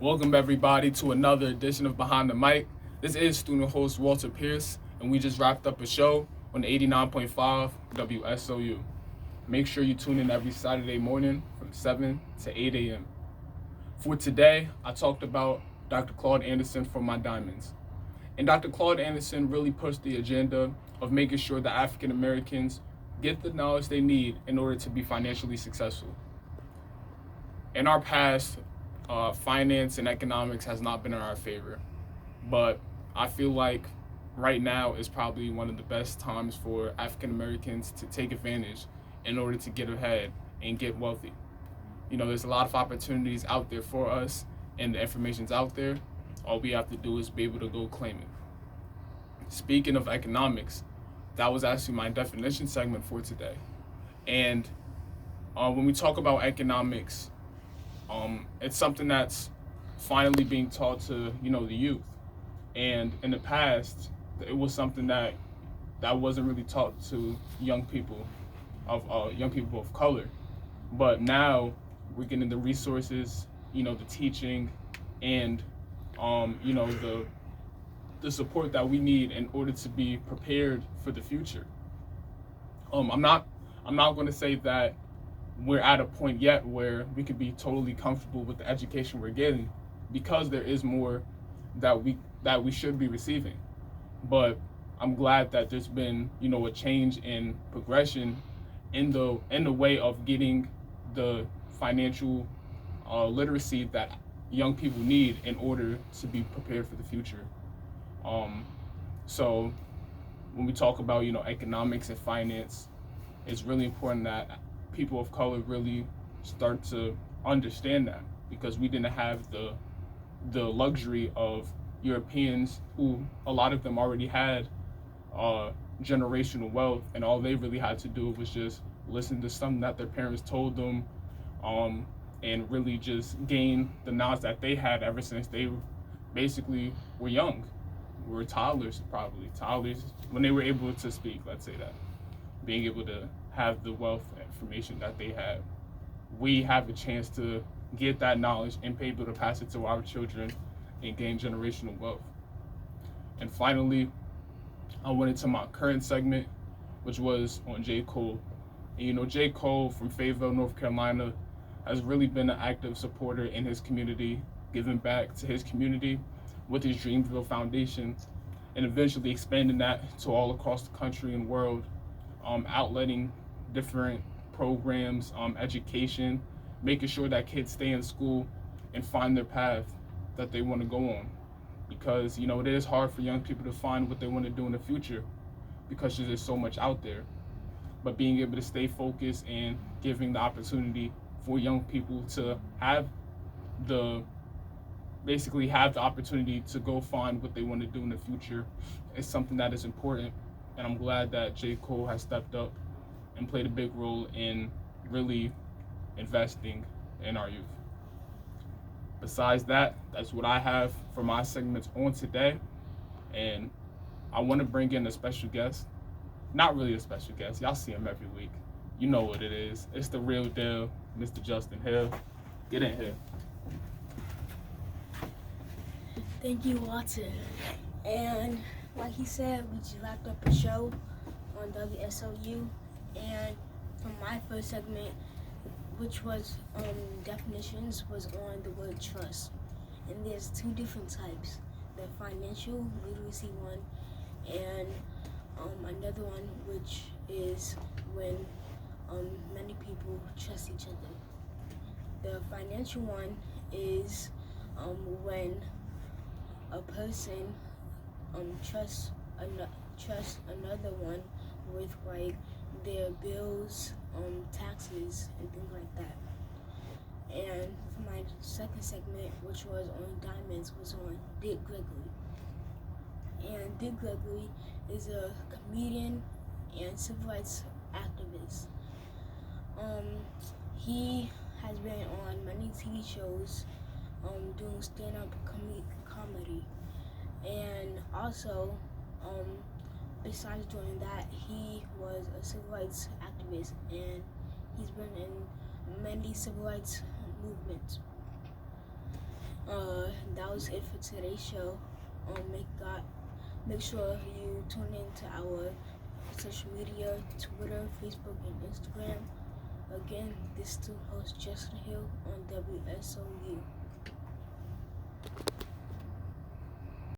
Welcome everybody to another edition of Behind the Mic. This is student host Walter Pierce, and we just wrapped up a show on 89.5 WSOU. Make sure you tune in every Saturday morning from 7 to 8 a.m. For today, I talked about Dr. Claude Anderson from My Diamonds. And Dr. Claude Anderson really pushed the agenda of making sure that African Americans get the knowledge they need in order to be financially successful. In our past, finance and economics has not been in our favor, but I feel like right now is probably one of the best times for African Americans to take advantage in order to get ahead and get wealthy. There's a lot of opportunities out there for us, and the information's out there. All we have to do is be able to go claim it. Speaking of economics, that was actually my definition segment for today. And when we talk about economics, it's something that's finally being taught to the youth. And in the past, it was something that wasn't really taught to young people of color. But now we're getting the resources, the teaching, and the support that we need in order to be prepared for the future. I'm not going to say that we're at a point yet where we could be totally comfortable with the education we're getting, because there is more that we should be receiving. But I'm glad that there's been a change in progression in the way of getting the financial literacy that young people need in order to be prepared for the future. So when we talk about economics and finance, it's really important that people of color really start to understand that, because we didn't have the luxury of Europeans, who a lot of them already had generational wealth, and all they really had to do was just listen to something that their parents told them, and really just gain the knowledge that they had ever since they basically were young. Were toddlers, probably toddlers when they were able to speak. Let's say that, being able to have the wealth and information that they have, we have a chance to get that knowledge and be able to pass it to our children and gain generational wealth. And finally, I went into my current segment, which was on J. Cole. And J. Cole from Fayetteville, North Carolina, has really been an active supporter in his community, giving back to his community with his Dreamville Foundation, and eventually expanding that to all across the country and world, outletting different programs, education, making sure that kids stay in school and find their path that they want to go on. Because it is hard for young people to find what they want to do in the future, because there's so much out there. But being able to stay focused and giving the opportunity for young people to the have the opportunity to go find what they want to do in the future is something that is important. And I'm glad that J. Cole has stepped up and played a big role in really investing in our youth. Besides that, that's what I have for my segments on today. And I want to bring in a special guest. Not really a special guest. Y'all see him every week. You know what it is. It's the real deal, Mr. Justin Hill. Get in here. Thank you, Watson. And like he said, we just wrapped up a show on WSOU. And for my first segment, which was definitions, was on the word trust. And there's two different types: the financial literacy one, and another one, which is when many people trust each other. The financial one is when a person trusts another one with like their bills, taxes, and things like that. And for my second segment, which was on diamonds, was on Dick Gregory. And Dick Gregory is a comedian and civil rights activist. He has been on many TV shows doing stand-up comedy. And also, besides doing that, he was a civil rights activist, and he's been in many civil rights movements. That was it for today's show. Make sure you tune in to our social media, Twitter, Facebook, and Instagram. Again, this is host Justin Hill on WSOU.